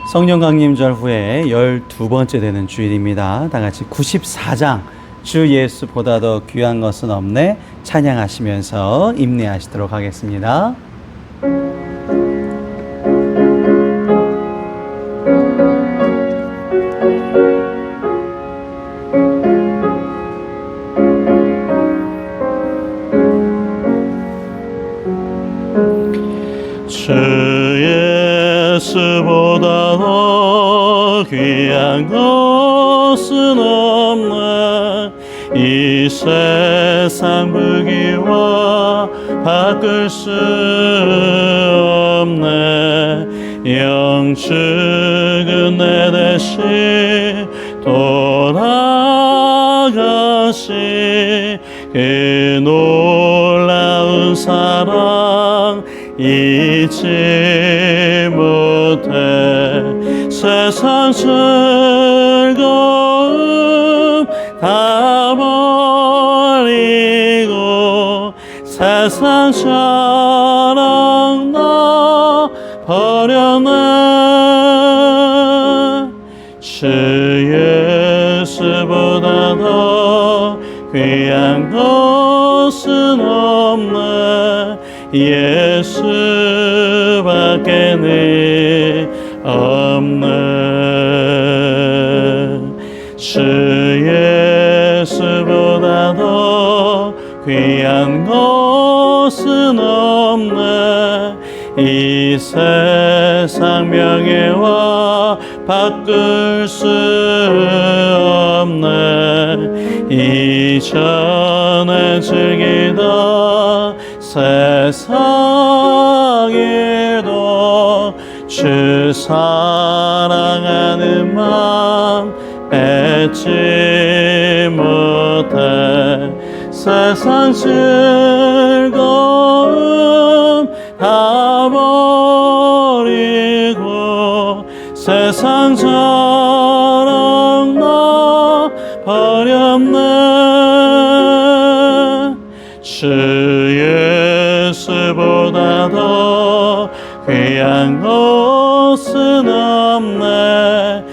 성령 강림절 후에 12번째 되는 주일입니다. 다 같이 94장 주 예수보다 더 귀한 것은 없네 찬양하시면서 임내하시도록 하겠습니다. 주 예수보다 더 귀한 것은 없네. 이 세상 부귀와 바꿀 수 없네. 영축은 내 대신 돌아가신 그 놀라운 사랑 잊지 못해. 세상 즐거움 다 버리고 세상 자랑 나 버렸네. 주 예수보다 더 귀한 것은 없네. 예수밖에는 없네. 주 예수보다 더 귀한 것은 없네. 이 세상 명예와 바꿀 수 없네. 이전에 즐기던 세상에도 주 사랑하는 마음 뺏지 못해. 세상 즐거움 다 버리고 세상 자랑 나 버렸네. 주 예수보다 더 귀한 것은 없네.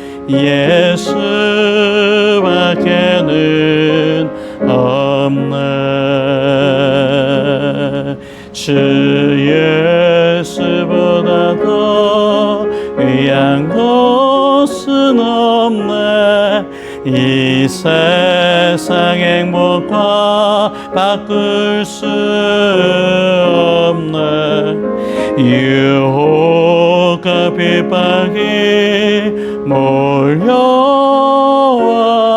예수밖에는 없네. 주 예수보다 더 귀한 것은 없네. 이 세상 행복과 바꿀 수 없네. 유혹과 핍박이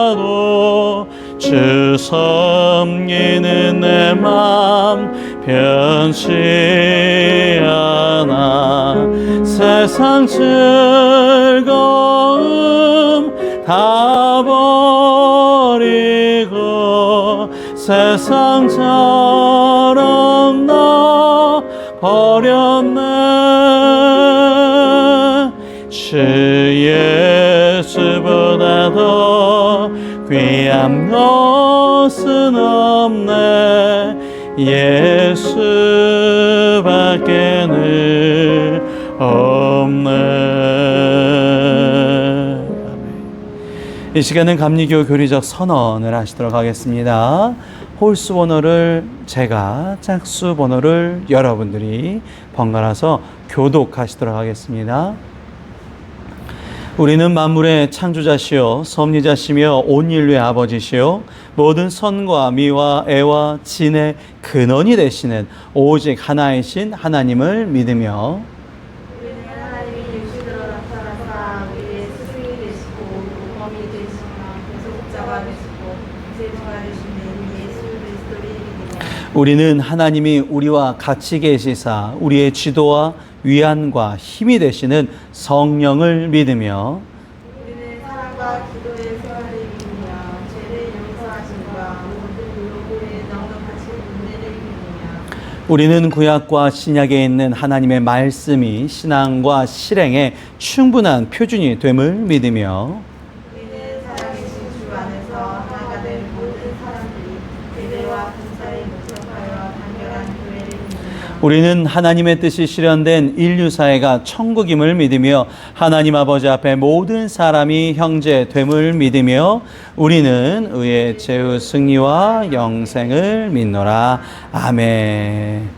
몰려와도 주 섬기는 내 맘 변치 않아. 세상 즐거움 다 버리고 세상 자랑 나 버렸네. 주 예수보다 더 귀한 것은 없네. 예수밖에는 없네. 이 시간은 감리교 교리적 선언을 하시도록 하겠습니다. 홀수 번호를 제가, 짝수 번호를 여러분들이 번갈아서 교독하시도록 하겠습니다. 우리는 만물의 창조자시요 섭리자시며 온 인류의 아버지시요 모든 선과 미와 애와 진의 근원이 되시는 오직 하나이신 하나님을 믿으며 우리는 하나님이 육신으로 나타나사 우리의 스승이 되시고 범이 되시며 교섭자가 되시고 제주가 되시는 예수 그리스도를 믿으며 우리는 하나님이 우리와 같이 계시사 우리의 지도와 위안과 힘이 되시는 성령을 믿으며 우리는 사랑과 기도의 생활을 믿으며 죄를 용서하심과 모든 의로움에 넉넉하신 은혜를 믿으며 우리는 구약과 신약에 있는 하나님의 말씀이 신앙과 실행에 충분한 표준이 됨을 믿으며 우리는 살아계신 주 안에서 하나가 된 모든 사람들이 예배와 감사에 묵상하여 단결한 교회를 믿으며 우리는 하나님의 뜻이 실현된 인류 사회가 천국임을 믿으며 하나님 아버지 앞에 모든 사람이 형제됨을 믿으며 우리는 의의 최후 승리와 영생을 믿노라. 아멘.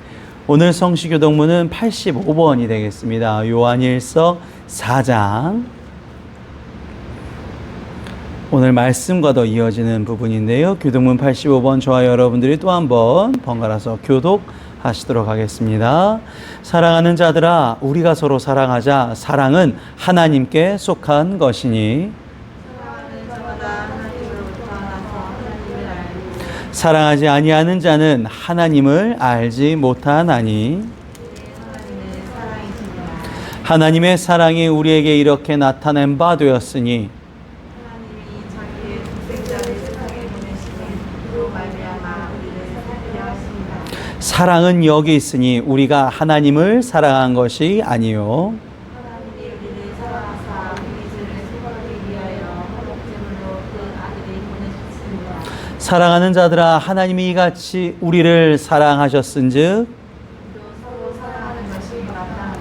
오늘 성시교독문은 85번이 되겠습니다. 요한일서 4장. 오늘 말씀과도 이어지는 부분인데요. 교독문 85번 저와 여러분들이 또 한번 번갈아서 교독하시도록 하겠습니다. 사랑하는 자들아, 우리가 서로 사랑하자. 사랑은 하나님께 속한 것이니 사랑하는 자마다 하나님으로부터 나서 하나님을 알고 사랑하지 아니하는 자는 하나님을 알지 못하나니 하나님은 사랑이시니라. 하나님의 사랑이 우리에게 이렇게 나타낸 바 되었으니 하나님이 자기의 독생자를 세상에 보내시니 그로 말미암아 우리를 살리려 하십니다. 사랑은 여기 있으니 우리가 하나님을 사랑한 것이 아니요 하나님이 우리를 사랑하사 우리 죄를 속하기 위하여 화목제물로 그 아들을 보내셨습니다. 사랑하는 자들아, 하나님이 이같이 우리를 사랑하셨은즉 또 서로 사랑하는 것이 마땅하다.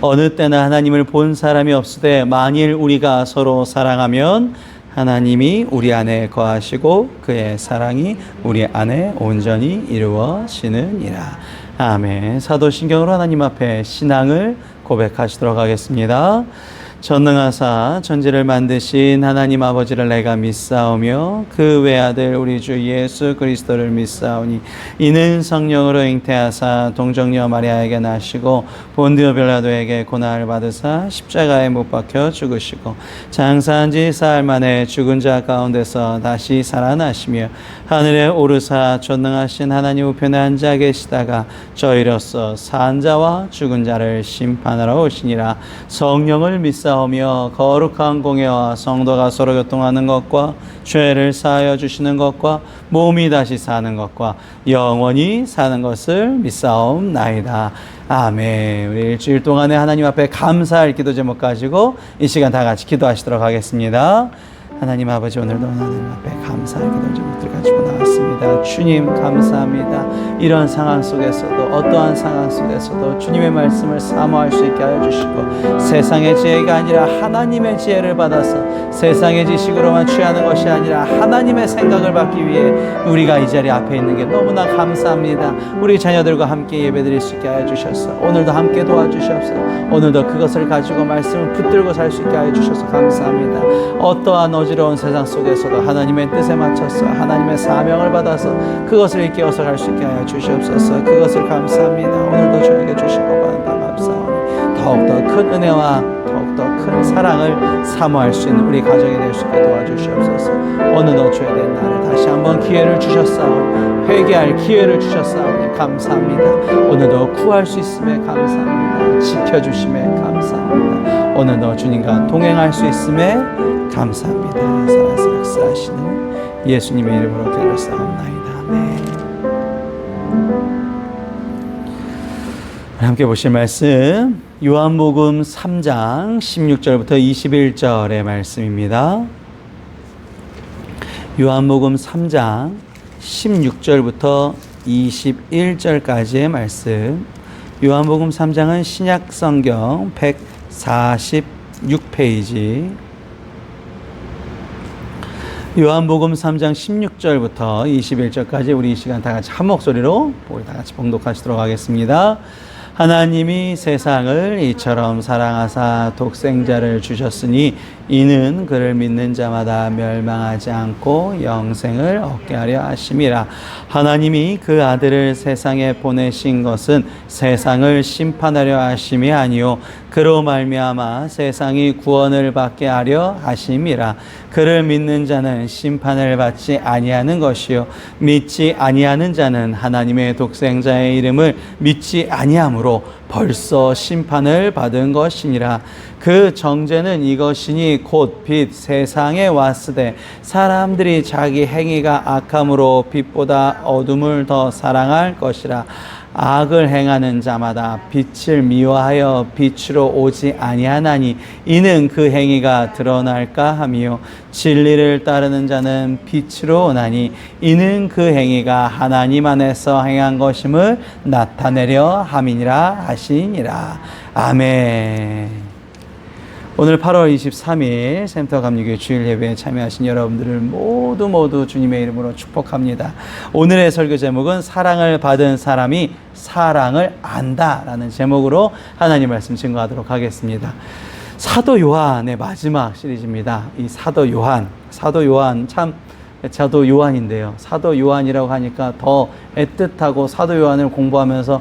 어느 때나 하나님을 본 사람이 없으되 만일 우리가 서로 사랑하면 하나님이 우리 안에 거하시고 그의 사랑이 우리 안에 온전히 이루어지느니라. 아멘. 사도신경으로 하나님 앞에 신앙을 고백하시도록 하겠습니다. 전능하사 천지를 만드신 하나님 아버지를 내가 믿사오며 그 외아들 우리 주 예수 그리스도를 믿사오니 이는 성령으로 잉태하사 동정녀 마리아에게 나시고 본디오 빌라도에게 고난을 받으사 십자가에 못 박혀 죽으시고 장사한 지 사흘 만에 죽은 자 가운데서 다시 살아나시며 하늘에 오르사 전능하신 하나님 우편에 앉아 계시다가 저희로서 산 자와 죽은 자를 심판하러 오시니라. 성령을 믿사오며 거룩한 공예와 성도가 서로 교통하는 것과 죄를 사하여 주시는 것과 몸이 다시 사는 것과 영원히 사는 것을 믿사옵나이다. 아멘. 우리 일주일 동안에 하나님 앞에 감사할 기도 제목 가지고 이 시간 다 같이 기도하시도록 하겠습니다. 하나님 아버지, 오늘도 하나님 앞에 감사할 기도 제목들 가지고 나왔습니다. 주님 감사합니다. 이런 상황 속에서도 어떠한 상황 속에서도 주님의 말씀을 사모할 수 있게 하여 주시고 세상의 지혜가 아니라 하나님의 지혜를 받아서 세상의 지식으로만 취하는 것이 아니라 하나님의 생각을 받기 위해 우리가 이 자리 앞에 있는 게 너무나 감사합니다. 우리 자녀들과 함께 예배드릴 수 있게 하여 주셔서 오늘도 함께 도와주시옵소서. 오늘도 그것을 가지고 말씀을 붙들고 살 수 있게 하여 주셔서 감사합니다. 어떠한 어지러운 세상 속에서도 하나님의 뜻에 맞춰서 하나님의 사명을 받아서 그것을 일깨워서 갈 수 있게 하여 주시옵소서. 그것을 감사합니다. 오늘도 저에게 주신 것과 감사하오니 더욱더 큰 은혜와 더욱더 큰 사랑을 사모할 수 있는 우리 가정이 될 수 있게 도와주시옵소서. 오늘도 죄된 나를 다시 한번 기회를 주셨사오니 회개할 기회를 주셨사오니 감사합니다. 오늘도 구할 수 있음에 감사합니다. 지켜주심에 감사합니다. 오늘도 주님과 동행할 수 있음에 감사합니다. 살아서 역사하시는 예수님의 이름으로 기도했사옵나이다. 아멘. 함께 보실 말씀 요한복음 3장 16절부터 21절의 말씀입니다. 요한복음 3장 16절부터 21절까지의 말씀. 요한복음 3장은 신약성경 146페이지, 요한복음 3장 16절부터 21절까지 우리 이 시간 다 같이 한 목소리로 우리 다 같이 봉독하시도록 하겠습니다. 하나님이 세상을 이처럼 사랑하사 독생자를 주셨으니 이는 그를 믿는 자마다 멸망하지 않고 영생을 얻게 하려 하심이라. 하나님이 그 아들을 세상에 보내신 것은 세상을 심판하려 하심이 아니요 그로 말미암아 세상이 구원을 받게 하려 하심이라. 그를 믿는 자는 심판을 받지 아니하는 것이요 믿지 아니하는 자는 하나님의 독생자의 이름을 믿지 아니하므로 벌써 심판을 받은 것이니라. 그 정죄는 이것이니 곧 빛 세상에 왔으되 사람들이 자기 행위가 악함으로 빛보다 어둠을 더 사랑할 것이라. 악을 행하는 자마다 빛을 미워하여 빛으로 오지 아니하나니 이는 그 행위가 드러날까 하며 진리를 따르는 자는 빛으로 오나니 이는 그 행위가 하나님 안에서 행한 것임을 나타내려 함이니라 하시니라. 아멘. 오늘 8월 23일 센터 감리교회 주일 예배에 참여하신 여러분들을 모두 주님의 이름으로 축복합니다. 오늘의 설교 제목은 사랑을 받은 사람이 사랑을 안다라는 제목으로 하나님 말씀 증거하도록 하겠습니다. 사도 요한의 마지막 시리즈입니다. 이 사도 요한 참 사도 요한인데요. 사도 요한이라고 하니까 더 애틋하고 사도 요한을 공부하면서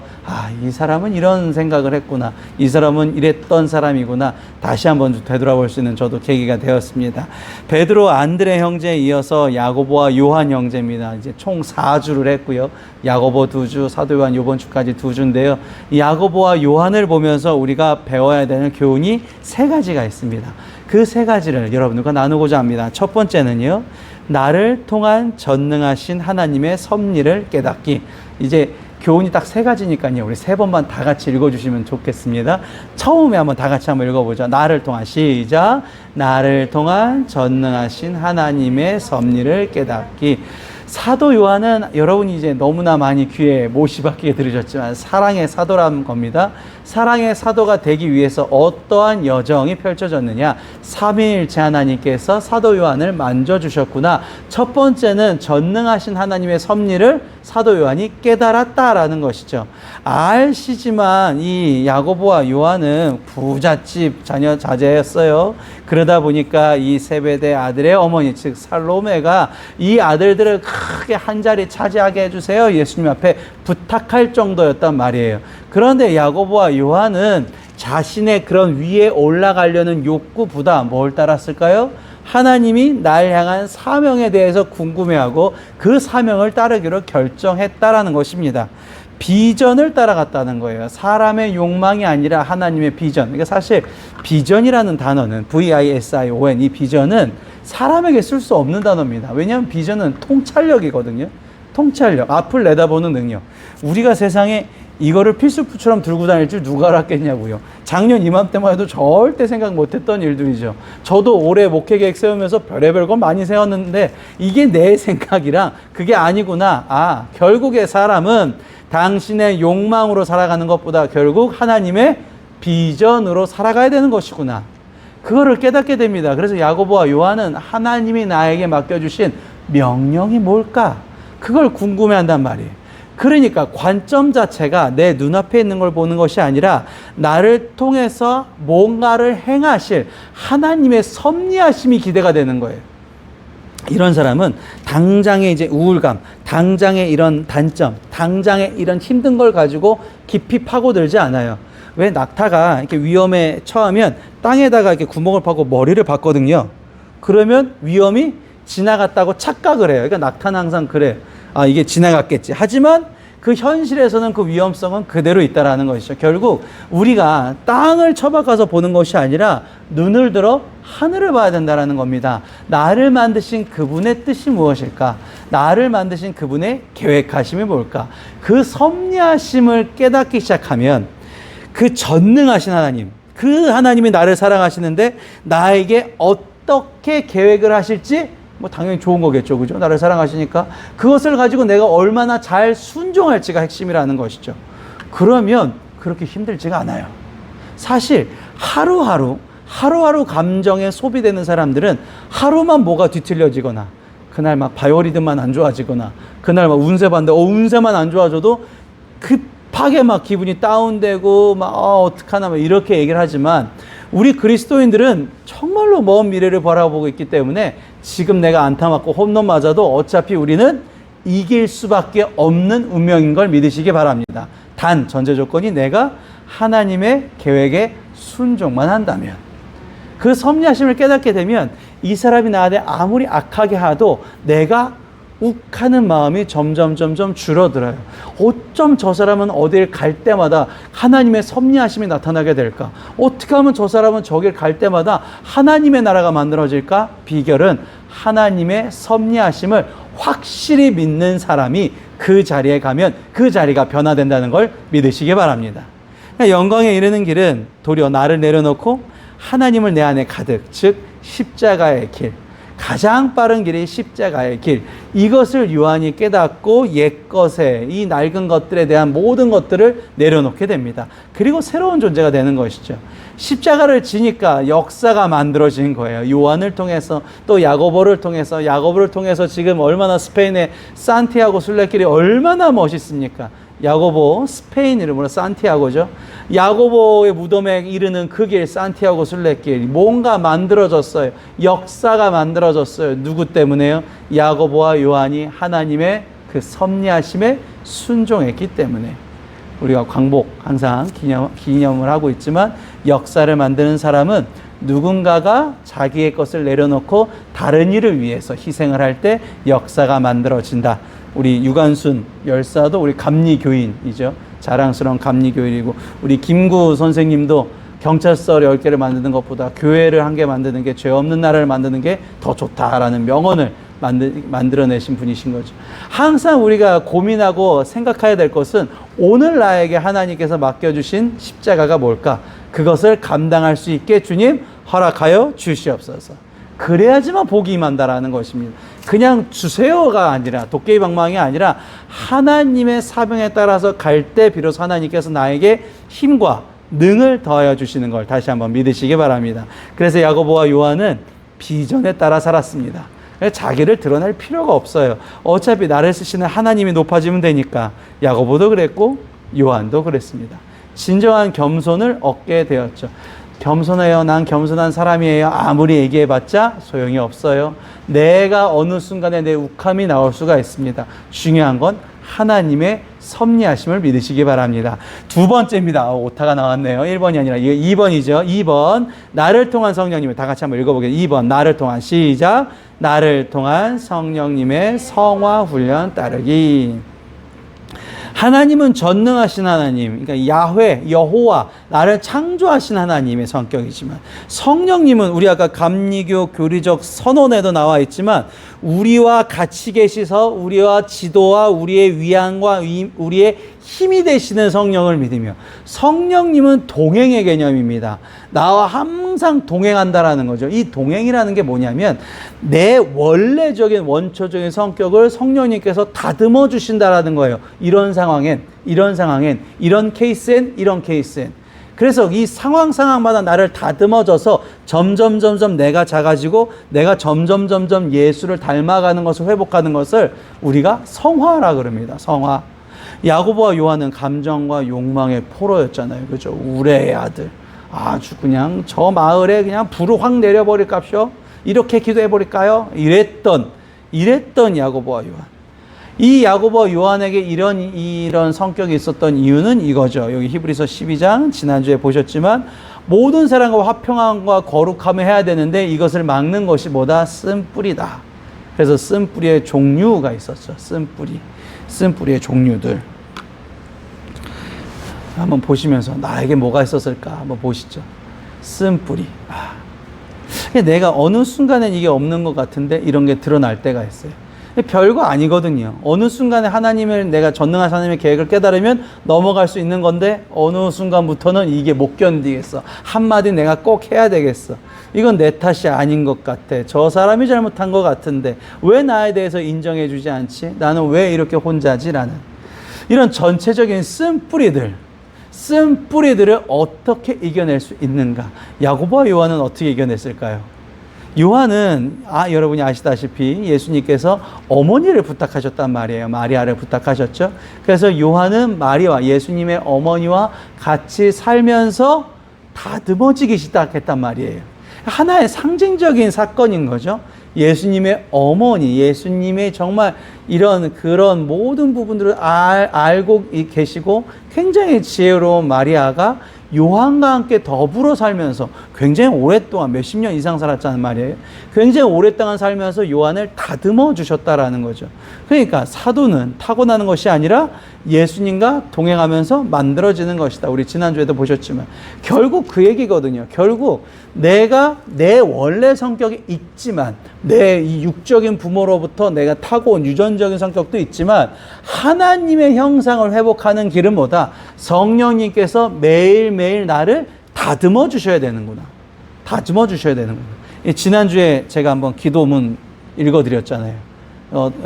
이 사람은 이런 생각을 했구나. 이 사람은 이랬던 사람이구나. 다시 한번 되돌아볼 수 있는 저도 계기가 되었습니다. 베드로 안드레 형제에 이어서 야고보와 요한 형제입니다. 이제 총 4주를 했고요. 야고보 2주, 사도 요한 이번 주까지 2주인데요. 이 야고보와 요한을 보면서 우리가 배워야 되는 교훈이 3가지가 있습니다. 그 3가지를 여러분들과 나누고자 합니다. 첫 번째는요. 나를 통한 전능하신 하나님의 섭리를 깨닫기. 이제 교훈이 딱 3가지니까요. 우리 3번만 다 같이 읽어주시면 좋겠습니다. 처음에 한번 다 같이 한번 읽어보죠. 나를 통한 시작. 나를 통한 전능하신 하나님의 섭리를 깨닫기. 사도 요한은 여러분이 이제 너무나 많이 귀에 못이 박히게 들으셨지만 사랑의 사도라는 겁니다. 사랑의 사도가 되기 위해서 어떠한 여정이 펼쳐졌느냐. 삼위일체 하나님께서 사도 요한을 만져주셨구나. 첫 번째는 전능하신 하나님의 섭리를 사도 요한이 깨달았다라는 것이죠. 아시지만 이 야고보와 요한은 부잣집 자제였어요. 그러다 보니까 이 세베대 아들의 어머니 즉 살로메가 이 아들들을 크게 한 자리 차지하게 해주세요. 예수님 앞에 부탁할 정도였단 말이에요. 그런데 야고보와 요한은 자신의 그런 위에 올라가려는 욕구보다 뭘 따랐을까요? 하나님이 날 향한 사명에 대해서 궁금해하고 그 사명을 따르기로 결정했다라는 것입니다. 비전을 따라갔다는 거예요. 사람의 욕망이 아니라 하나님의 비전. 그러니까 사실 비전이라는 단어는 VISION, 이 비전은 사람에게 쓸 수 없는 단어입니다. 왜냐하면 비전은 통찰력이거든요. 통찰력, 앞을 내다보는 능력. 우리가 세상에 이거를 필수품처럼 들고 다닐 줄 누가 알았겠냐고요. 작년 이맘때만 해도 절대 생각 못했던 일들이죠. 저도 올해 목회 계획 세우면서 별의별 건 많이 세웠는데 이게 내 생각이랑 그게 아니구나. 결국에 사람은 당신의 욕망으로 살아가는 것보다 결국 하나님의 비전으로 살아가야 되는 것이구나. 그거를 깨닫게 됩니다. 그래서 야고보와 요한은 하나님이 나에게 맡겨주신 명령이 뭘까? 그걸 궁금해한단 말이에요. 그러니까 관점 자체가 내 눈앞에 있는 걸 보는 것이 아니라 나를 통해서 뭔가를 행하실 하나님의 섭리하심이 기대가 되는 거예요. 이런 사람은 당장의 이제 우울감, 당장의 이런 단점, 당장의 이런 힘든 걸 가지고 깊이 파고들지 않아요. 왜 낙타가 이렇게 위험에 처하면 땅에다가 이렇게 구멍을 파고 머리를 박거든요. 그러면 위험이 지나갔다고 착각을 해요. 그러니까 낙타는 항상 그래요. 이게 지나갔겠지. 하지만 그 현실에서는 그 위험성은 그대로 있다라는 것이죠. 결국 우리가 땅을 쳐박아서 보는 것이 아니라 눈을 들어 하늘을 봐야 된다라는 겁니다. 나를 만드신 그분의 뜻이 무엇일까? 나를 만드신 그분의 계획하심이 뭘까? 그 섭리하심을 깨닫기 시작하면 그 전능하신 하나님, 그 하나님이 나를 사랑하시는데 나에게 어떻게 계획을 하실지 당연히 좋은 거겠죠. 그죠? 나를 사랑하시니까 그것을 가지고 내가 얼마나 잘 순종할지가 핵심이라는 것이죠. 그러면 그렇게 힘들지가 않아요. 사실 하루하루 감정에 소비되는 사람들은 하루만 뭐가 뒤틀려지거나 그날 막 바이오리듬만 안 좋아지거나 그날 막 운세 봤는데 운세만 안 좋아져도 급하게 막 기분이 다운되고 막 어떡하나 막 이렇게 얘기를 하지만 우리 그리스도인들은 정말로 먼 미래를 바라보고 있기 때문에 지금 내가 안타 맞고 홈런 맞아도 어차피 우리는 이길 수밖에 없는 운명인 걸 믿으시기 바랍니다. 단 전제 조건이 내가 하나님의 계획에 순종만 한다면, 그 섭리하심을 깨닫게 되면 이 사람이 나한테 아무리 악하게 하도 내가 욱하는 마음이 점점 줄어들어요. 어쩜 저 사람은 어딜 갈 때마다 하나님의 섭리하심이 나타나게 될까? 어떻게 하면 저 사람은 저길 갈 때마다 하나님의 나라가 만들어질까? 비결은 하나님의 섭리하심을 확실히 믿는 사람이 그 자리에 가면 그 자리가 변화된다는 걸 믿으시기 바랍니다. 영광에 이르는 길은 도리어 나를 내려놓고 하나님을 내 안에 가득, 즉 십자가의 길, 가장 빠른 길이 십자가의 길, 이것을 요한이 깨닫고 옛것에 이 낡은 것들에 대한 모든 것들을 내려놓게 됩니다. 그리고 새로운 존재가 되는 것이죠. 십자가를 지니까 역사가 만들어진 거예요. 요한을 통해서, 또 야고보를 통해서 지금 얼마나 스페인의 산티아고 순례길이 얼마나 멋있습니까? 야고보, 스페인 이름으로 산티아고죠. 야고보의 무덤에 이르는 그 길, 산티아고 순례길, 뭔가 만들어졌어요. 역사가 만들어졌어요. 누구 때문에요? 야고보와 요한이 하나님의 그 섭리하심에 순종했기 때문에. 우리가 광복 항상 기념을 하고 있지만, 역사를 만드는 사람은 누군가가 자기의 것을 내려놓고 다른 일을 위해서 희생을 할 때 역사가 만들어진다. 우리 유관순 열사도 우리 감리교인이죠. 자랑스러운 감리교인이고, 우리 김구 선생님도 경찰서 10개를 만드는 것보다 교회를 1개 만드는 게, 죄 없는 나라를 만드는 게 더 좋다라는 명언을 만들어내신 분이신 거죠. 항상 우리가 고민하고 생각해야 될 것은, 오늘 나에게 하나님께서 맡겨주신 십자가가 뭘까? 그것을 감당할 수 있게 주님 허락하여 주시옵소서. 그래야지만 복이 임한다라는 것입니다. 그냥 주세요가 아니라, 도깨비방망이 아니라 하나님의 사명에 따라서 갈 때 비로소 하나님께서 나에게 힘과 능을 더하여 주시는 걸 다시 한번 믿으시기 바랍니다. 그래서 야고보와 요한은 비전에 따라 살았습니다. 자기를 드러낼 필요가 없어요. 어차피 나를 쓰시는 하나님이 높아지면 되니까. 야고보도 그랬고 요한도 그랬습니다. 진정한 겸손을 얻게 되었죠. 겸손해요. 난 겸손한 사람이에요. 아무리 얘기해봤자 소용이 없어요. 내가 어느 순간에 내 욱함이 나올 수가 있습니다. 중요한 건 하나님의 섭리하심을 믿으시기 바랍니다. 두 번째입니다. 오타가 나왔네요. 1번이 아니라 2번이죠. 2번, 나를 통한 성령님을 다 같이 한번 읽어보겠습니다. 2번, 나를 통한, 시작. 나를 통한 성령님의 성화 훈련 따르기. 하나님은 전능하신 하나님, 그러니까 야훼, 여호와, 나를 창조하신 하나님의 성격이지만, 성령님은 우리 아까 감리교 교리적 선언에도 나와 있지만, 우리와 같이 계시서 우리와 지도와 우리의 위안과 우리의 힘이 되시는 성령을 믿으며, 성령님은 동행의 개념입니다. 나와 항상 동행한다라는 거죠. 이 동행이라는 게 뭐냐면, 내 원래적인 원초적인 성격을 성령님께서 다듬어 주신다라는 거예요. 이런 상황엔, 이런 케이스엔, 이런 케이스엔. 그래서 이 상황마다 나를 다듬어줘서 점점 내가 작아지고, 내가 점점 예수를 닮아가는 것을 회복하는 것을 우리가 성화라 그럽니다. 성화. 야고보와 요한은 감정과 욕망의 포로였잖아요. 그죠? 우레의 아들. 아주 그냥 저 마을에 그냥 불을 확 내려버릴까쇼? 이렇게 기도해버릴까요? 이랬던 야고보와 요한. 이 야고보와 요한에게 이런 성격이 있었던 이유는 이거죠. 여기 히브리서 12장 지난주에 보셨지만, 모든 사람과 화평함과 거룩함을 해야 되는데 이것을 막는 것이 뭐다? 쓴뿌리다. 그래서 쓴뿌리의 종류가 있었죠. 쓴뿌리의 종류들. 한번 보시면서 나에게 뭐가 있었을까 한번 보시죠. 쓴뿌리. 내가 어느 순간엔 이게 없는 것 같은데 이런 게 드러날 때가 있어요. 별거 아니거든요. 어느 순간에 하나님을, 내가 전능하신 하나님의 계획을 깨달으면 넘어갈 수 있는 건데, 어느 순간부터는 이게 못 견디겠어. 한마디 내가 꼭 해야 되겠어. 이건 내 탓이 아닌 것 같아. 저 사람이 잘못한 것 같은데 왜 나에 대해서 인정해 주지 않지? 나는 왜 이렇게 혼자지? 라는 이런 전체적인 쓴뿌리들을 어떻게 이겨낼 수 있는가? 야고보와 요한은 어떻게 이겨냈을까요? 요한은 여러분이 아시다시피 예수님께서 어머니를 부탁하셨단 말이에요. 마리아를 부탁하셨죠. 그래서 요한은 마리아와 예수님의 어머니와 같이 살면서 다듬어지기 시작했단 말이에요. 하나의 상징적인 사건인 거죠. 예수님의 어머니, 예수님의 정말 그런 모든 부분들을 알고 계시고 굉장히 지혜로운 마리아가 요한과 함께 더불어 살면서 굉장히 오랫동안 몇십 년 이상 살았다는 말이에요. 굉장히 오랫동안 살면서 요한을 다듬어 주셨다라는 거죠. 그러니까 사도는 타고나는 것이 아니라 예수님과 동행하면서 만들어지는 것이다. 우리 지난주에도 보셨지만 결국 그 얘기거든요. 결국 내가 내 원래 성격이 있지만 내 이 육적인 부모로부터 내가 타고온 유전적인 성격도 있지만 하나님의 형상을 회복하는 길은 뭐다? 성령님께서 매일매일 나를 다듬어 주셔야 되는구나. 다듬어 주셔야 되는구나. 지난주에 제가 한번 기도문 읽어드렸잖아요.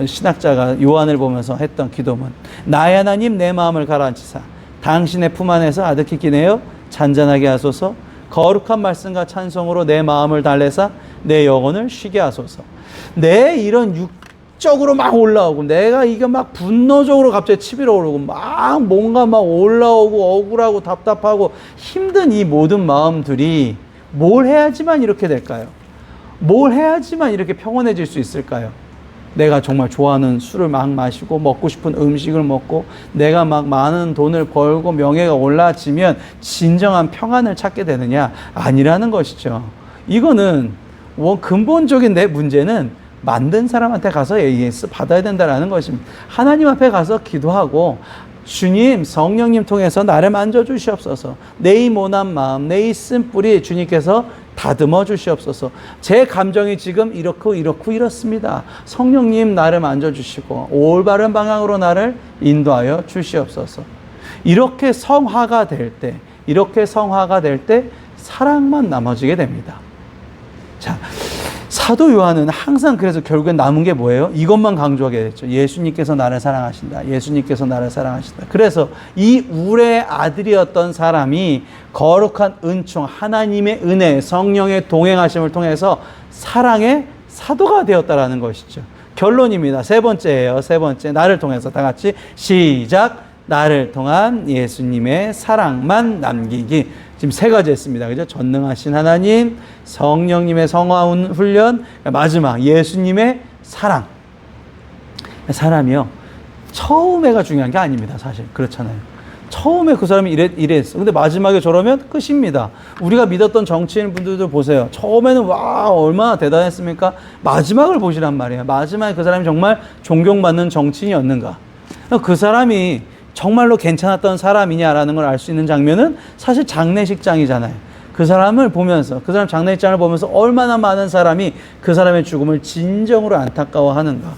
신학자가 요한을 보면서 했던 기도문. 나의 하나님 내 마음을 가라앉히사 당신의 품 안에서 아득히 기내어 잔잔하게 하소서. 거룩한 말씀과 찬송으로 내 마음을 달래사 내 영혼을 쉬게 하소서. 내 이런 육적으로 막 올라오고 내가 이게 막 분노적으로 갑자기 치밀어 오르고 막 뭔가 막 올라오고 억울하고 답답하고 힘든 이 모든 마음들이 뭘 해야지만 이렇게 될까요? 뭘 해야지만 이렇게 평온해질 수 있을까요? 내가 정말 좋아하는 술을 막 마시고 먹고 싶은 음식을 먹고 내가 막 많은 돈을 벌고 명예가 올라지면 진정한 평안을 찾게 되느냐? 아니라는 것이죠. 이거는 근본적인 내 문제는 만든 사람한테 가서 AS 받아야 된다는 것입니다. 하나님 앞에 가서 기도하고 주님, 성령님 통해서 나를 만져주시옵소서. 내 이 모난 마음, 내 이 쓴뿌리 주님께서 다듬어 주시옵소서. 제 감정이 지금 이렇고 이렇습니다. 성령님 나를 만져주시고 올바른 방향으로 나를 인도하여 주시옵소서. 이렇게 성화가 될 때 사랑만 남아지게 됩니다. 자, 사도 요한은 항상 그래서 결국엔 남은 게 뭐예요? 이것만 강조하게 됐죠. 예수님께서 나를 사랑하신다. 예수님께서 나를 사랑하신다. 그래서 이 우레의 아들이었던 사람이 거룩한 은총, 하나님의 은혜, 성령의 동행하심을 통해서 사랑의 사도가 되었다라는 것이죠. 결론입니다. 세 번째예요. 세 번째. 나를 통해서 다 같이 시작. 나를 통한 예수님의 사랑만 남기기. 지금 세 가지 했습니다. 그죠? 전능하신 하나님, 성령님의 성화 훈련, 마지막 예수님의 사랑. 사람이요. 처음에가 중요한 게 아닙니다. 사실. 그렇잖아요. 처음에 그 사람이 이랬어. 근데 마지막에 저러면 끝입니다. 우리가 믿었던 정치인 분들도 보세요. 처음에는 와, 얼마나 대단했습니까? 마지막을 보시란 말이에요. 마지막에 그 사람이 정말 존경받는 정치인이었는가? 그 사람이 정말로 괜찮았던 사람이냐라는 걸 알 수 있는 장면은 사실 장례식장이잖아요. 그 사람을 보면서, 그 사람 장례식장을 보면서 얼마나 많은 사람이 그 사람의 죽음을 진정으로 안타까워하는가.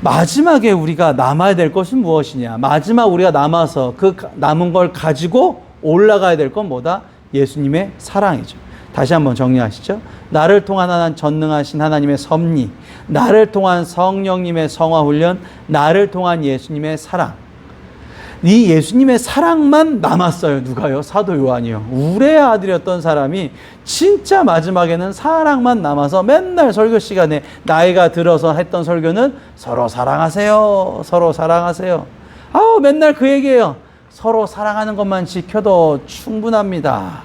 마지막에 우리가 남아야 될 것은 무엇이냐? 마지막 우리가 남아서 그 남은 걸 가지고 올라가야 될 건 뭐다? 예수님의 사랑이죠. 다시 한번 정리하시죠. 나를 통한 전능하신 하나님의 섭리, 나를 통한 성령님의 성화훈련, 나를 통한 예수님의 사랑. 이 예수님의 사랑만 남았어요. 누가요? 사도 요한이요. 우레의 아들이었던 사람이 진짜 마지막에는 사랑만 남아서 맨날 설교 시간에 나이가 들어서 했던 설교는 서로 사랑하세요. 서로 사랑하세요. 아우, 맨날 그 얘기예요. 서로 사랑하는 것만 지켜도 충분합니다.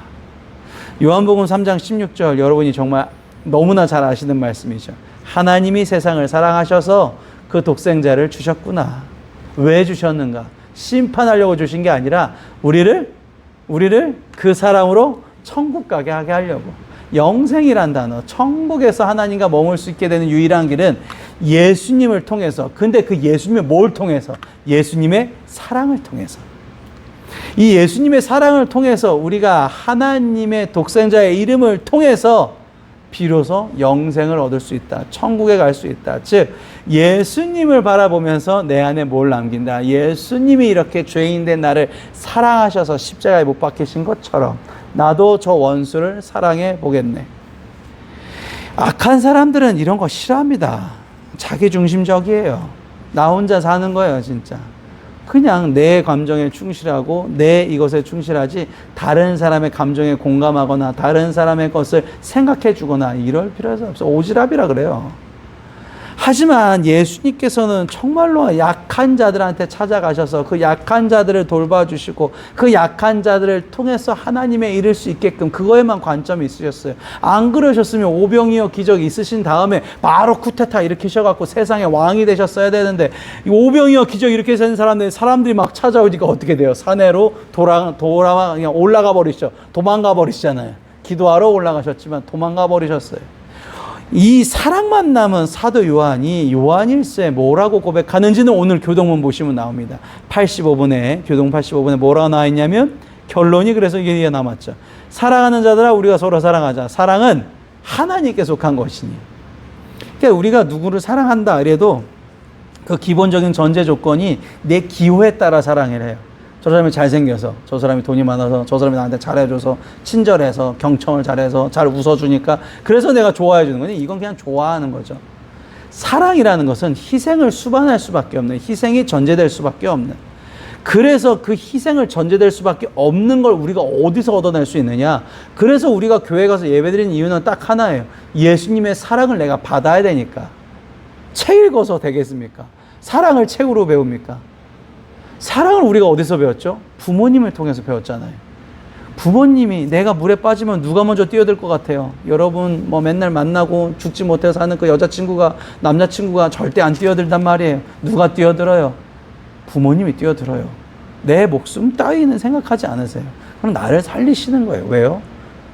요한복음 3장 16절 여러분이 정말 너무나 잘 아시는 말씀이죠. 하나님이 세상을 사랑하셔서 그 독생자를 주셨구나. 왜 주셨는가? 심판하려고 주신 게 아니라 우리를 그 사랑으로 천국 가게 하게 하려고. 영생이란 단어, 천국에서 하나님과 머물 수 있게 되는 유일한 길은 예수님을 통해서. 근데 그 예수님의 뭘 통해서? 예수님의 사랑을 통해서. 이 예수님의 사랑을 통해서 우리가 하나님의 독생자의 이름을 통해서 비로소 영생을 얻을 수 있다. 천국에 갈 수 있다. 즉 예수님을 바라보면서 내 안에 뭘 남긴다. 예수님이 이렇게 죄인된 나를 사랑하셔서 십자가에 못 박히신 것처럼 나도 저 원수를 사랑해 보겠네. 악한 사람들은 이런 거 싫어합니다. 자기중심적이에요. 나 혼자 사는 거예요, 진짜. 그냥 내 감정에 충실하고 내 이것에 충실하지 다른 사람의 감정에 공감하거나 다른 사람의 것을 생각해 주거나 이럴 필요가 없어. 오지랖이라 그래요. 하지만 예수님께서는 정말로 약한 자들한테 찾아가셔서 그 약한 자들을 돌봐주시고 그 약한 자들을 통해서 하나님에 이를 수 있게끔 그거에만 관점이 있으셨어요. 안 그러셨으면 오병이어 기적 있으신 다음에 바로 쿠데타 일으키셔갖고 세상의 왕이 되셨어야 되는데 오병이어 기적 이렇게 된 사람들이 막 찾아오니까 어떻게 돼요? 산에로 그냥 올라가 버리시죠. 도망가 버리시잖아요. 기도하러 올라가셨지만 도망가 버리셨어요. 이 사랑만 남은 사도 요한이 요한일서에 뭐라고 고백하는지는 오늘 교동문 보시면 나옵니다. 85분에 교동 85분에 뭐라고 나와 있냐면 결론이 그래서 이게 남았죠. 사랑하는 자들아 우리가 서로 사랑하자. 사랑은 하나님께 속한 것이니 그러니까 우리가 누구를 사랑한다 그래도 그 기본적인 전제 조건이 내 기호에 따라 사랑을 해요. 저 사람이 잘생겨서, 저 사람이 돈이 많아서, 저 사람이 나한테 잘해줘서, 친절해서, 경청을 잘해서, 잘 웃어주니까 그래서 내가 좋아해주는 거니. 이건 그냥 좋아하는 거죠. 사랑이라는 것은 희생을 수반할 수밖에 없는, 희생이 전제될 수밖에 없는, 그래서 그 희생을 전제될 수밖에 없는 걸 우리가 어디서 얻어낼 수 있느냐. 그래서 우리가 교회 가서 예배드리는 이유는 딱 하나예요. 예수님의 사랑을 내가 받아야 되니까. 책 읽어서 되겠습니까? 사랑을 책으로 배웁니까? 사랑을 우리가 어디서 배웠죠? 부모님을 통해서 배웠잖아요. 부모님이 내가 물에 빠지면 누가 먼저 뛰어들 것 같아요? 여러분 뭐 맨날 만나고 죽지 못해서 사는 그 여자친구가, 남자친구가 절대 안 뛰어들단 말이에요. 누가 뛰어들어요? 부모님이 뛰어들어요. 내 목숨 따위는 생각하지 않으세요. 그럼 나를 살리시는 거예요. 왜요?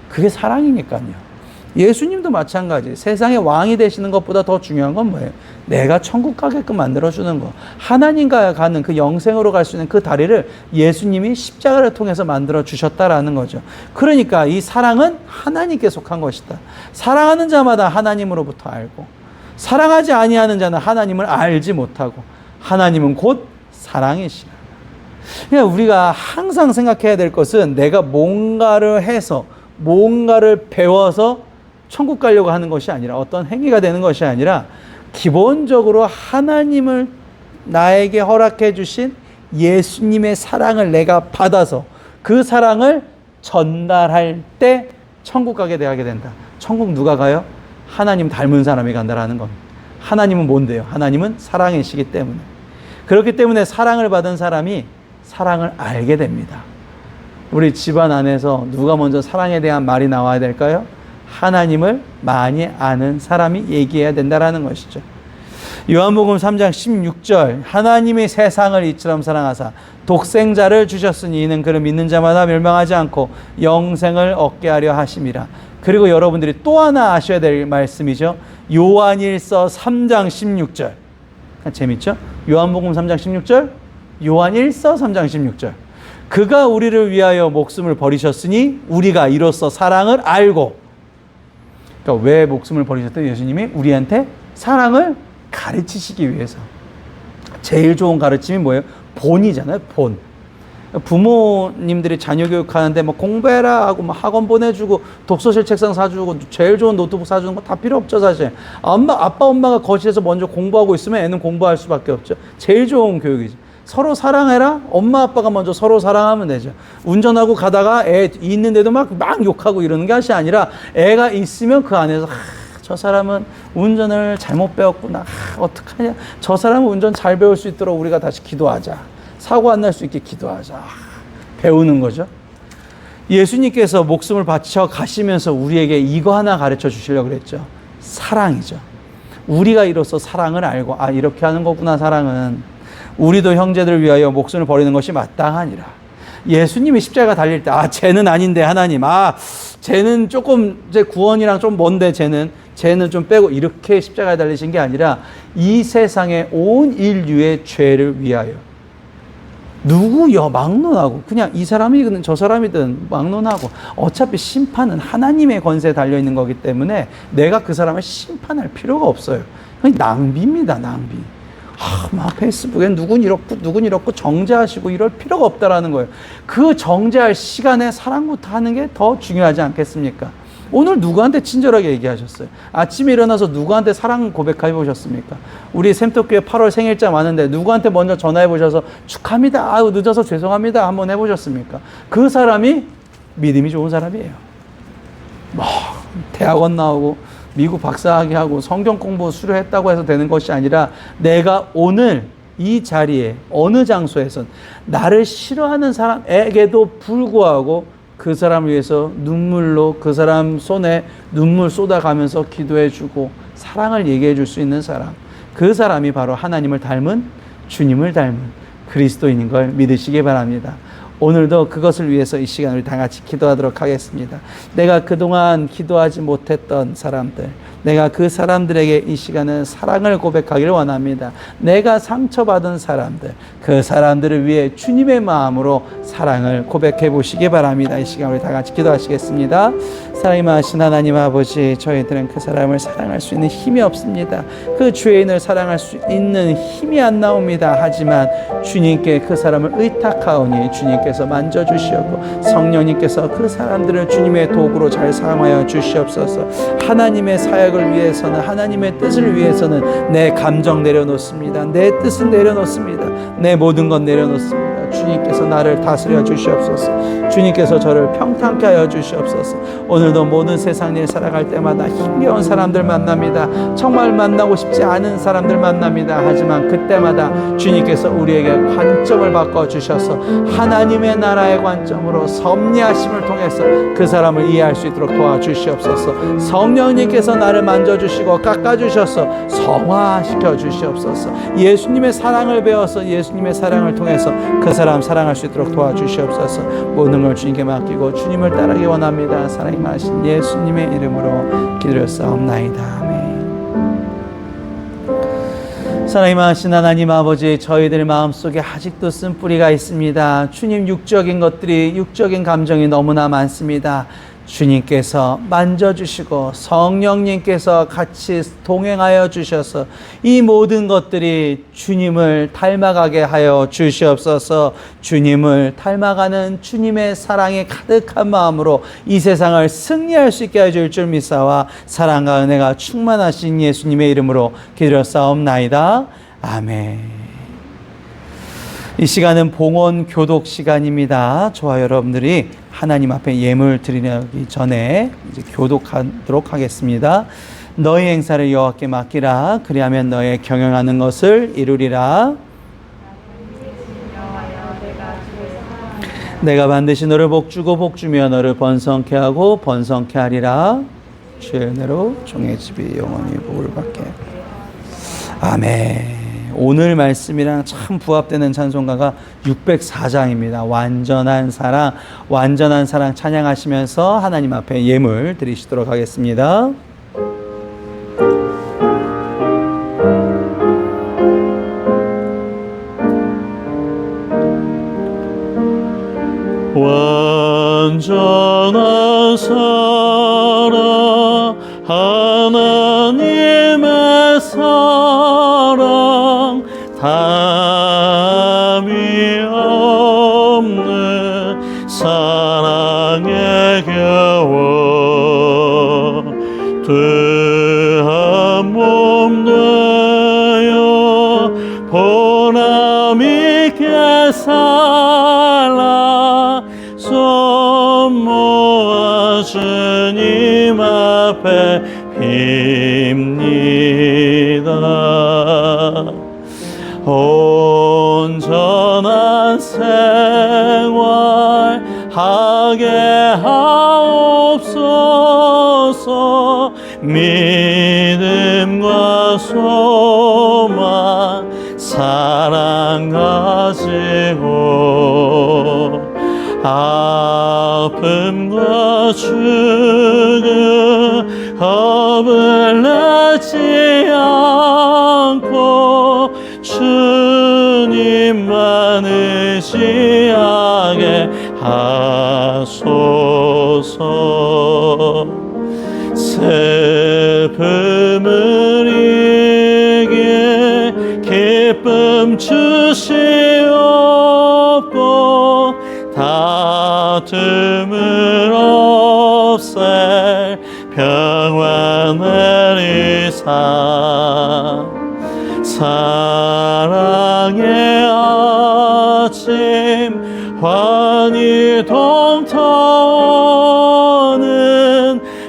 그게 사랑이니까요. 예수님도 마찬가지. 세상의 왕이 되시는 것보다 더 중요한 건 뭐예요? 내가 천국 가게끔 만들어주는 거. 하나님과 가는 그 영생으로 갈 수 있는 그 다리를 예수님이 십자가를 통해서 만들어 주셨다라는 거죠. 그러니까 이 사랑은 하나님께 속한 것이다. 사랑하는 자마다 하나님으로부터 알고, 사랑하지 아니하는 자는 하나님을 알지 못하고, 하나님은 곧 사랑이시라. 그러니까 우리가 항상 생각해야 될 것은 내가 뭔가를 해서, 뭔가를 배워서 천국 가려고 하는 것이 아니라, 어떤 행위가 되는 것이 아니라, 기본적으로 하나님을 나에게 허락해 주신 예수님의 사랑을 내가 받아서 그 사랑을 전달할 때 천국 가게 되게 된다. 천국 누가 가요? 하나님 닮은 사람이 간다라는 겁니다. 하나님은 뭔데요? 하나님은 사랑이시기 때문에. 그렇기 때문에 사랑을 받은 사람이 사랑을 알게 됩니다. 우리 집안 안에서 누가 먼저 사랑에 대한 말이 나와야 될까요? 하나님을 많이 아는 사람이 얘기해야 된다라는 것이죠. 요한복음 3장 16절, 하나님이 세상을 이처럼 사랑하사 독생자를 주셨으니 이는 그를 믿는 자마다 멸망하지 않고 영생을 얻게 하려 하심이라. 그리고 여러분들이 또 하나 아셔야 될 말씀이죠. 요한일서 3장 16절. 재밌죠? 요한복음 3장 16절, 요한일서 3장 16절. 그가 우리를 위하여 목숨을 버리셨으니 우리가 이로써 사랑을 알고. 그러니까 왜 목숨을 버리셨대요? 예수님이 우리한테 사랑을 가르치시기 위해서. 제일 좋은 가르침이 뭐예요? 본이잖아요. 본. 부모님들이 자녀 교육하는데 뭐 공부해라 하고 뭐 학원 보내주고 독서실 책상 사주고 제일 좋은 노트북 사주는 거 다 필요 없죠, 사실. 아빠 엄마가 거실에서 먼저 공부하고 있으면 애는 공부할 수밖에 없죠. 제일 좋은 교육이죠. 서로 사랑해라. 엄마 아빠가 먼저 서로 사랑하면 되죠. 운전하고 가다가 애 있는데도 막 욕하고 이러는 것이 아니라, 애가 있으면 그 안에서 저 사람은 운전을 잘못 배웠구나. 어떡하냐. 저 사람은 운전 잘 배울 수 있도록 우리가 다시 기도하자. 사고 안 날 수 있게 기도하자. 배우는 거죠. 예수님께서 목숨을 바쳐 가시면서 우리에게 이거 하나 가르쳐 주시려고 그랬죠. 사랑이죠. 우리가 이로써 사랑을 알고, 아, 이렇게 하는 거구나, 사랑은. 우리도 형제들을 위하여 목숨을 버리는 것이 마땅하니라. 예수님이 십자가 달릴 때, 아, 쟤는 아닌데, 하나님. 아, 쟤는 조금, 제 구원이랑 좀 먼데, 쟤는 좀 빼고, 이렇게 십자가에 달리신 게 아니라, 이 세상의 온 인류의 죄를 위하여. 누구여 막론하고, 그냥 이 사람이든 저 사람이든 막론하고, 어차피 심판은 하나님의 권세에 달려있는 거기 때문에, 내가 그 사람을 심판할 필요가 없어요. 낭비입니다, 낭비. 막 페이스북에 누군 이렇고 정죄하시고 이럴 필요가 없다라는 거예요. 그 정죄할 시간에 사랑부터 하는 게 더 중요하지 않겠습니까? 오늘 누구한테 친절하게 얘기하셨어요? 아침에 일어나서 누구한테 사랑 고백해 보셨습니까? 우리 샘터교회 8월 생일자 많은데 누구한테 먼저 전화해 보셔서 축하합니다. 아유, 늦어서 죄송합니다. 한번 해보셨습니까? 그 사람이 믿음이 좋은 사람이에요. 뭐 대학원 나오고 미국 박사학위 하고 성경 공부 수료했다고 해서 되는 것이 아니라, 내가 오늘 이 자리에 어느 장소에선 나를 싫어하는 사람에게도 불구하고 그 사람을 위해서 눈물로 그 사람 손에 눈물 쏟아가면서 기도해주고 사랑을 얘기해 줄 수 있는 사람, 그 사람이 바로 하나님을 닮은, 주님을 닮은 그리스도인인 걸 믿으시기 바랍니다. 오늘도 그것을 위해서 이 시간을 다 같이 기도하도록 하겠습니다. 내가 그동안 기도하지 못했던 사람들, 내가 그 사람들에게 이 시간은 사랑을 고백하기를 원합니다. 내가 상처받은 사람들, 그 사람들을 위해 주님의 마음으로 사랑을 고백해 보시기 바랍니다. 이 시간 우리 다 같이 기도하시겠습니다. 사랑하신 하나님 아버지, 저희들은 그 사람을 사랑할 수 있는 힘이 없습니다. 그 죄인을 사랑할 수 있는 힘이 안 나옵니다. 하지만 주님께 그 사람을 의탁하오니 주님께서 만져주시옵고 성령님께서 그 사람들을 주님의 도구로 잘 사용하여 주시옵소서. 하나님의 사역을 위해서는, 하나님의 뜻을 위해서는 내 감정 내려놓습니다. 내 뜻은 내려놓습니다. 내 모든 것 내려놓습니다. 주님께서 나를 다스려 주시옵소서. 주님께서 저를 평탄케 하여 주시옵소서. 오늘도 모든 세상 일 살아갈 때마다 힘겨운 사람들 만납니다. 정말 만나고 싶지 않은 사람들 만납니다. 하지만 그때마다 주님께서 우리에게 관점을 바꿔 주셔서 하나님의 나라의 관점으로 섭리하심을 통해서 그 사람을 이해할 수 있도록 도와주시옵소서. 성령님께서 나를 만져주시고 깎아주셔서 성화시켜 주시옵소서. 예수님의 사랑을 배워서 예수님의 사랑을 통해서 그 사람 사랑할 수 있도록 도와주시옵소서. 모든 걸 주님께 맡기고 주님을 따르기 원합니다. 사랑이 많으신 예수님의 이름으로 기도했사옵나이다. 아멘. 사랑이 많으신 하나님 아버지, 저희들 마음속에 아직도 쓴뿌리가 있습니다. 주님, 육적인 것들이, 육적인 감정이 너무나 많습니다. 주님께서 만져주시고 성령님께서 같이 동행하여 주셔서 이 모든 것들이 주님을 닮아가게 하여 주시옵소서. 주님을 닮아가는 주님의 사랑이 가득한 마음으로 이 세상을 승리할 수 있게 해줄 줄 믿사와 사랑과 은혜가 충만하신 예수님의 이름으로 기도하옵나이다. 아멘. 이 시간은 봉헌 교독 시간입니다. 저와 여러분들이 하나님 앞에 예물 드리기 전에 이제 교독하도록 하겠습니다. 너희 행사를 여호와께 맡기라. 그리하면 너의 경영하는 것을 이루리라. 내가 반드시 너를 복주고 복주며 너를 번성케 하고 번성케 하리라. 주의 은혜로 종의 집이 영원히 복을 받게. 아멘. 오늘 말씀이랑 참 부합되는 찬송가가 604장입니다. 완전한 사랑 찬양하시면서 하나님 앞에 예물 드리시도록 하겠습니다. 완전한 사랑, 하나님의 사랑, 담이 없는 사랑의 겨워 두 한 몸 되어 보람 있게 살아 손 모아 주님 앞에 빕니다. 온전한 생활 하게 하옵소서. 믿음과 소망 사랑 가지고 아픔과 죽음 겁을 내지 않고 주님만 의지하게 하소서. 슬픔을 이길 기쁨 주시옵고 다툼을 없앨 평안을 이사 사랑의 아침 환히 동터오는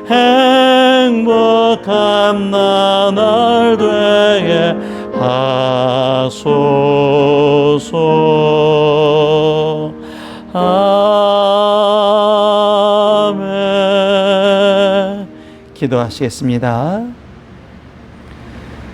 행복한 나날 되게 하소서. 아멘. 기도하시겠습니다.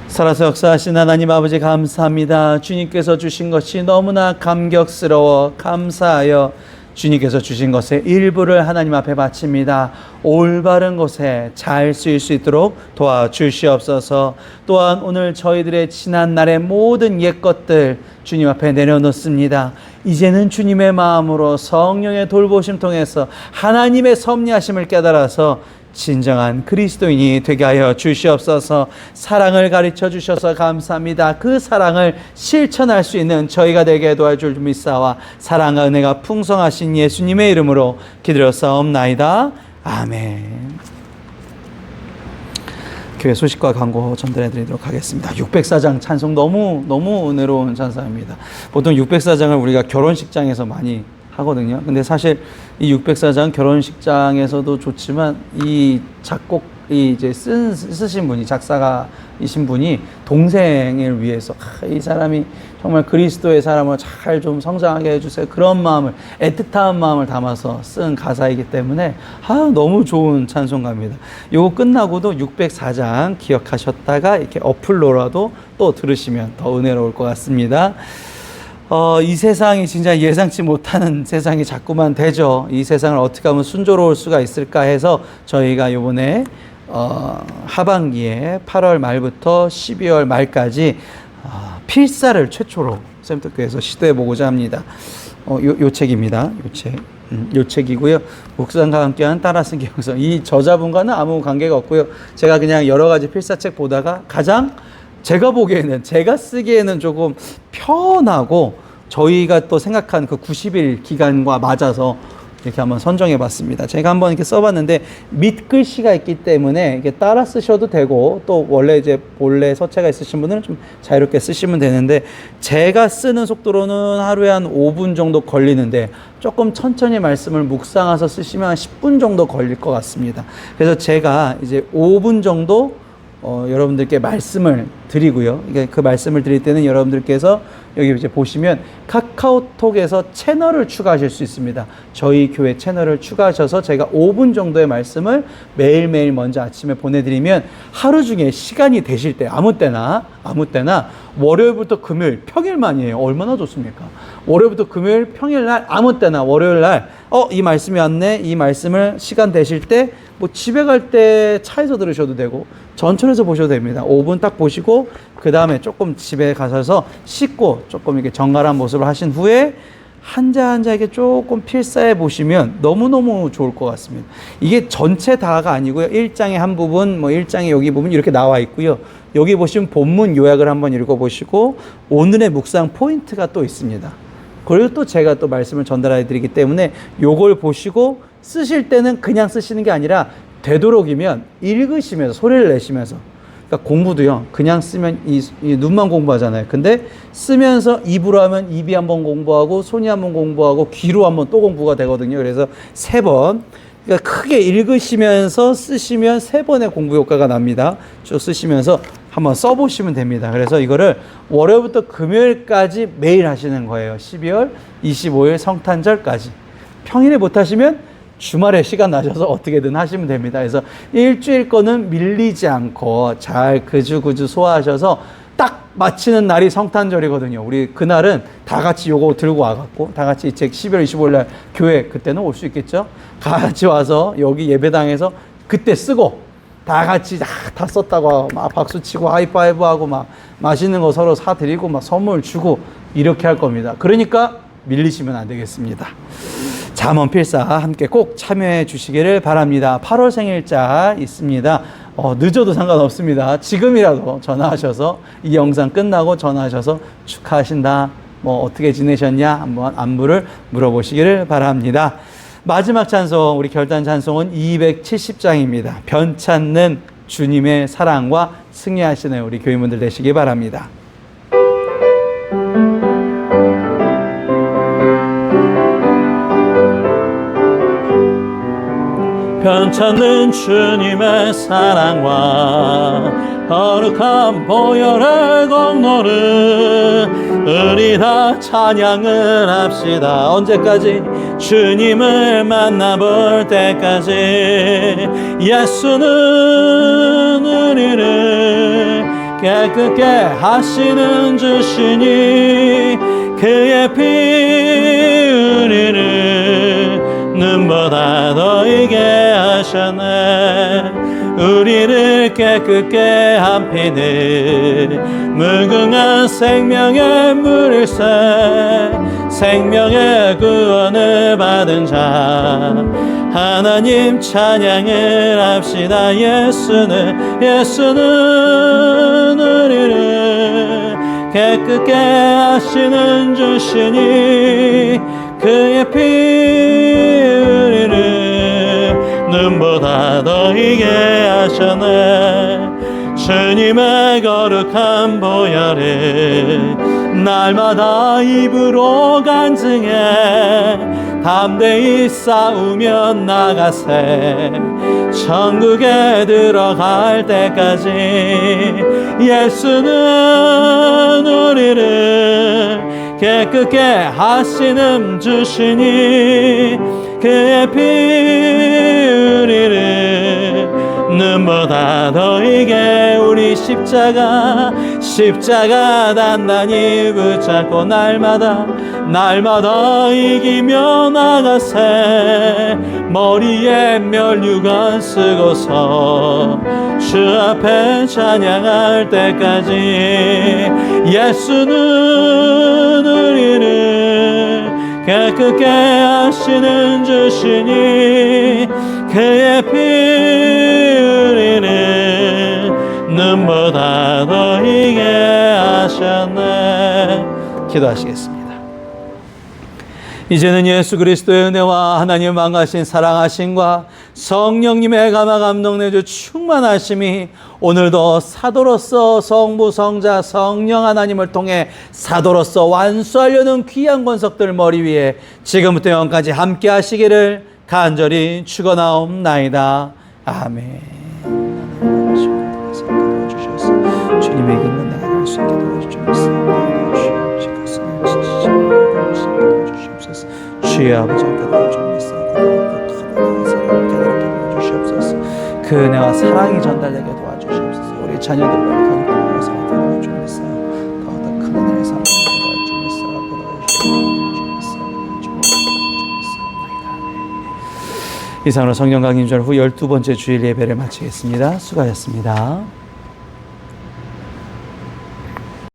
살아서 역사하신 하나님 아버지 감사합니다. 주님께서 주신 것이 너무나 감격스러워 감사하여 주님께서 주신 것의 일부를 하나님 앞에 바칩니다. 올바른 곳에 잘 쓰일 수 있도록 도와주시옵소서. 또한 오늘 저희들의 지난 날의 모든 옛것들 주님 앞에 내려놓습니다. 이제는 주님의 마음으로 성령의 돌보심 통해서 하나님의 섭리하심을 깨달아서 진정한 그리스도인이 되게 하여 주시옵소서. 사랑을 가르쳐 주셔서 감사합니다. 그 사랑을 실천할 수 있는 저희가 되게 도와줄 믿사와 사랑과 은혜가 풍성하신 예수님의 이름으로 기도하옵나이다. 아멘. 교회 소식과 광고 전달해 드리도록 하겠습니다. 604장 찬송 너무 은혜로운 찬송입니다. 보통 604장을 우리가 결혼식장에서 많이 하거든요. 근데 사실 이 604장 결혼식장에서도 좋지만 이 작곡이 이제 쓰신 분이, 작사가이신 분이 동생을 위해서 이 사람이 정말 그리스도의 사람을 잘 좀 성장하게 해주세요. 그런 마음을, 애틋한 마음을 담아서 쓴 가사이기 때문에 너무 좋은 찬송가입니다. 요거 끝나고도 604장 기억하셨다가 이렇게 어플로라도 또 들으시면 더 은혜로울 것 같습니다. 이 세상이 진짜 예상치 못하는 세상이 자꾸만 되죠. 이 세상을 어떻게 하면 순조로울 수가 있을까 해서 저희가 요번에 하반기에 8월 말부터 12월 말까지 필사를 최초로 샘터교회에서 시도해보고자 합니다. 요 책입니다. 요 책이고요. 묵상과 함께한 따라쓰기 영성. 이 저자분과는 아무 관계가 없고요. 제가 그냥 여러 가지 필사책 보다가 가장 제가 보기에는, 제가 쓰기에는 조금 편하고 저희가 또 생각한 그 90일 기간과 맞아서 이렇게 한번 선정해 봤습니다. 제가 한번 이렇게 써봤는데 밑글씨가 있기 때문에 이게 따라 쓰셔도 되고, 또 원래 이제 본래 서체가 있으신 분들은 좀 자유롭게 쓰시면 되는데, 제가 쓰는 속도로는 하루에 한 5분 정도 걸리는데 조금 천천히 말씀을 묵상해서 쓰시면 한 10분 정도 걸릴 것 같습니다. 그래서 제가 이제 5분 정도 여러분들께 말씀을 드리고요. 그 말씀을 드릴 때는 여러분들께서 여기 이제 보시면 카카오톡에서 채널을 추가하실 수 있습니다. 저희 교회 채널을 추가하셔서 제가 5분 정도의 말씀을 매일매일 먼저 아침에 보내드리면 하루 중에 시간이 되실 때 아무 때나 월요일부터 금요일 평일만이에요. 얼마나 좋습니까? 월요일부터 금요일 평일날 아무 때나 월요일날 이 말씀이 왔네. 이 말씀을 시간 되실 때 뭐 집에 갈 때 차에서 들으셔도 되고 전철에서 보셔도 됩니다. 5분 딱 보시고 그 다음에 조금 집에 가셔서 씻고 조금 이렇게 정갈한 모습을 하신 후에 한자 한자에게 조금 필사해 보시면 너무너무 좋을 것 같습니다. 이게 전체 다가 아니고요. 1장의 한 부분, 뭐 1장의 여기 부분 이렇게 나와 있고요. 여기 보시면 본문 요약을 한번 읽어보시고 오늘의 묵상 포인트가 또 있습니다. 그리고 또 제가 또 말씀을 전달해 드리기 때문에 요걸 보시고 쓰실 때는 그냥 쓰시는 게 아니라 되도록이면 읽으시면서 소리를 내시면서, 그러니까 공부도요, 그냥 쓰면 이 눈만 공부하잖아요. 근데 쓰면서 입으로 하면 입이 한번 공부하고 손이 한번 공부하고 귀로 한번 또 공부가 되거든요. 그래서 3번, 그러니까 크게 읽으시면서 쓰시면 3번의 공부 효과가 납니다. 쭉 쓰시면서 한번 써보시면 됩니다. 그래서 이거를 월요일부터 금요일까지 매일 하시는 거예요. 12월 25일 성탄절까지. 평일에 못하시면 주말에 시간 나셔서 어떻게든 하시면 됩니다. 그래서 일주일 거는 밀리지 않고 잘 그주그주 소화하셔서 딱 마치는 날이 성탄절이거든요. 우리 그날은 다 같이 요거 들고 와갖고 다 같이 이 책 12월 25일 날 교회 그때는 올 수 있겠죠? 같이 와서 여기 예배당에서 그때 쓰고 다 같이 다 썼다고 막 박수 치고 하이파이브 하고 막 맛있는 거 서로 사드리고 막 선물 주고 이렇게 할 겁니다. 그러니까 밀리시면 안 되겠습니다. 잠언 필사 함께 꼭 참여해 주시기를 바랍니다. 8월 생일자 있습니다. 늦어도 상관없습니다. 지금이라도 전화하셔서 이 영상 끝나고 전화하셔서 축하하신다. 뭐 어떻게 지내셨냐 한번 안부를 물어보시기를 바랍니다. 마지막 찬송, 우리 결단 찬송은 270장입니다. 변찮는 주님의 사랑과 승리하시는 우리 교인분들 되시기 바랍니다. 변찮는 주님의 사랑과 거룩한 보혈의 공로를 우리 다 찬양을 합시다. 언제까지? 주님을 만나볼 때까지. 예수는 우리를 깨끗게 하시는 주시니 그의 피 우리를 눈보다 더 이게 하셨네. 우리를 깨끗게 한 피는 무궁한 생명의 물일세. 생명의 구원을 받은 자 하나님 찬양을 합시다. 예수는 우리를 깨끗게 하시는 주시니 그의 피 우리를 눈보다 더 희게 하셨네. 주님의 거룩한 보혈을 날마다 입으로 간증해 담대히 싸우며 나가세. 천국에 들어갈 때까지 예수는 우리를 깨끗게 하시는 주시니 그의 피 우리를 눈보다 더 이게 우리 십자가 단단히 붙잡고 날마다 이기며 나가세. 머리에 면류관 쓰고서 주 앞에 찬양할 때까지 예수는 우리를 깨끗게 하시는 주시니 그의 피 우리를 눈보다 더 희게 하셨네. 기도하시겠습니다. 이제는 예수 그리스도의 은혜와 하나님 만가신 사랑하심과 성령님의 감화 감동 내주 충만하심이 오늘도 사도로서 성부 성자 성령 하나님을 통해 사도로서 완수하려는 귀한 권석들 머리 위에 지금부터 영원까지 함께 하시기를 간절히 축원하옵나이다. 아멘. 주님의 이름은 내가 할 수 있게 도와주시옵소서. 주의 아버지 함께 도와주시옵소서. 그 은혜와 사랑이 전달되게 도와주시옵소서. 우리 자녀들과 가족들과 살게 도와주옵소서. 더더 큰 은혜를 삼게 도와주옵소서. 이상으로 성령 강림절 후 12번째 주일 예배를 마치겠습니다. 수고하셨습니다.